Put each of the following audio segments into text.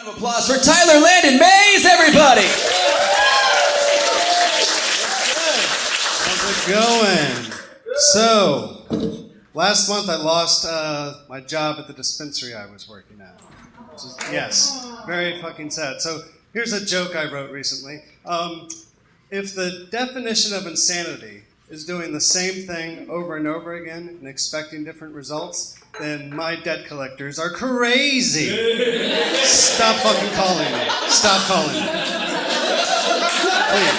Round of applause for Tyler, Landon, Mays, everybody! How's it going? So, last month I lost my job at the dispensary I was working at. Yes, very fucking sad. So, here's a joke I wrote recently. If the definition of insanity is doing the same thing over and over again and expecting different results, then my debt collectors are crazy. Stop fucking calling me. Stop calling me. Please.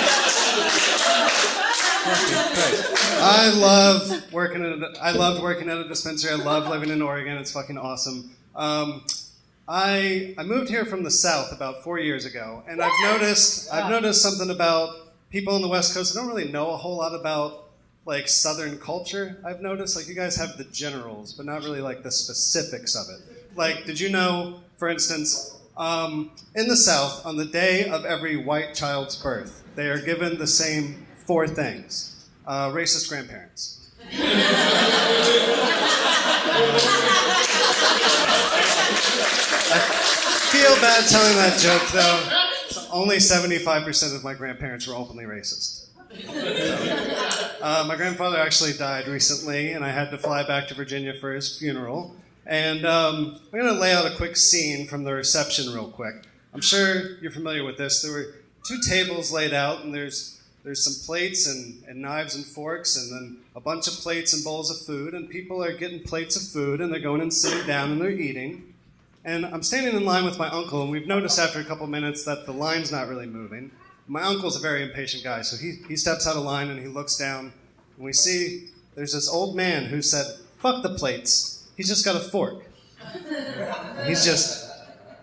I loved working at a dispensary. I love living in Oregon. It's fucking awesome. I moved here from the South about 4 years ago, and I've noticed something about people on the West Coast. I don't really know a whole lot about like Southern culture. I've noticed like you guys have the generals, but not really like the specifics of it. Like, did you know, for instance, in the South, on the day of every white child's birth, they are given the same 4 things: racist grandparents. I feel bad telling that joke though. Only 75% of my grandparents were openly racist. My grandfather actually died recently, and I had to fly back to Virginia for his funeral. And I'm going to lay out a quick scene from the reception real quick. I'm sure you're familiar with this. There were 2 tables laid out, and there's some plates and knives and forks, and then a bunch of plates and bowls of food, and people are getting plates of food, and they're going and sitting down, and they're eating. And I'm standing in line with my uncle, and we've noticed after a couple minutes that the line's not really moving. My uncle's a very impatient guy, so he steps out of line and he looks down, and we see there's this old man who said, "Fuck the plates, he's just got a fork." He's just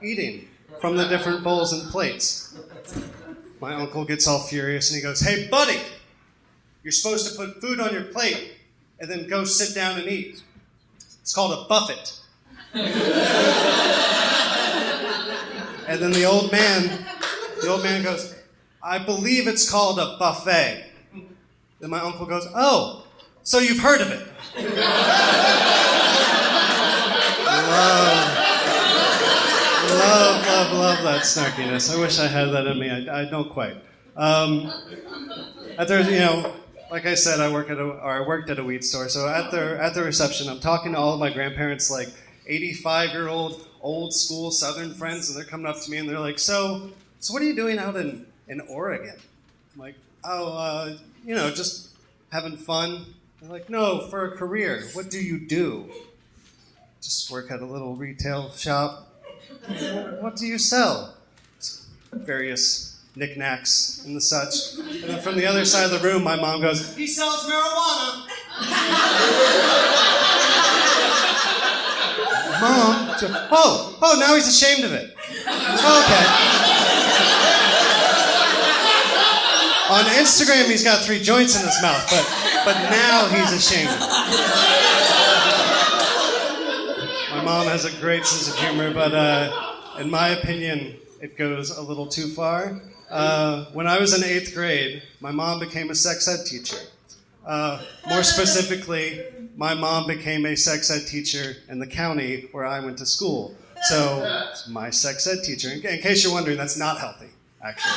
eating from the different bowls and plates. My uncle gets all furious and he goes, "Hey buddy, you're supposed to put food on your plate and then go sit down and eat. It's called a buffet." And then the old man goes, "I believe it's called a buffet." Then my uncle goes, "Oh, so you've heard of it." Love that snarkiness. I wish I had that in me. I don't quite. Like I said, I worked at a weed store. So at the reception, I'm talking to all of my grandparents, like 85-year-old old school Southern friends, and they're coming up to me and they're like, so what are you doing out in Oregon? I'm like, just having fun. They're like, "No, for a career. What do you do?" "Just work at a little retail shop." "What do you sell?" "Various knickknacks and the such." And then from the other side of the room, my mom goes, "He sells marijuana." Mom, oh, now he's ashamed of it. Okay. On Instagram, he's got 3 joints in his mouth, but now he's ashamed of it. My mom has a great sense of humor, but in my opinion, it goes a little too far. When I was in 8th grade, my mom became a sex ed teacher. More specifically, my mom became a sex ed teacher in the county where I went to school. So, my sex ed teacher, in case you're wondering, that's not healthy, actually.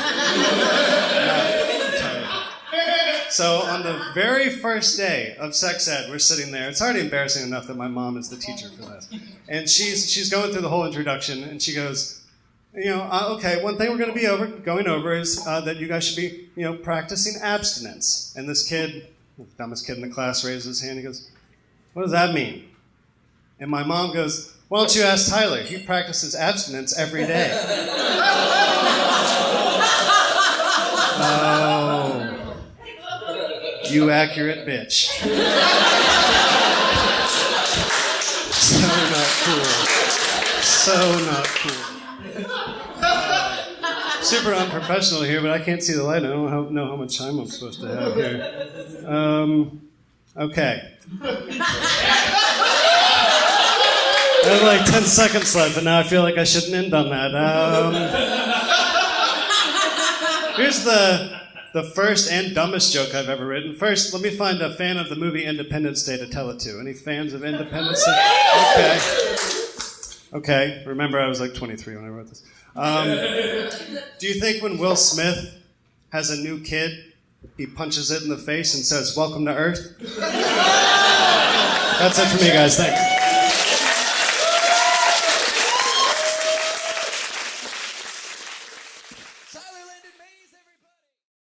So, on the very first day of sex ed, we're sitting there. It's already embarrassing enough that my mom is the teacher for this. And she's going through the whole introduction, and she goes, okay, one thing we're going to be going over is that you guys should be, practicing abstinence. And this kid, the dumbest kid in the class, raises his hand. He goes, "What does that mean?" And my mom goes, "Why don't you ask Tyler? He practices abstinence every day." Oh, you accurate bitch. So not cool. So not cool. Super unprofessional here, but I can't see the light. I don't know how much time I'm supposed to have here. Okay. I have like 10 seconds left, but now I feel like I shouldn't end on that. Here's the first and dumbest joke I've ever written. First, let me find a fan of the movie Independence Day to tell it to. Any fans of Independence Day? Okay. Okay, remember I was like 23 when I wrote this. Do you think when Will Smith has a new kid, he punches it in the face and says, "Welcome to Earth"? That's it for me, guys. Thanks.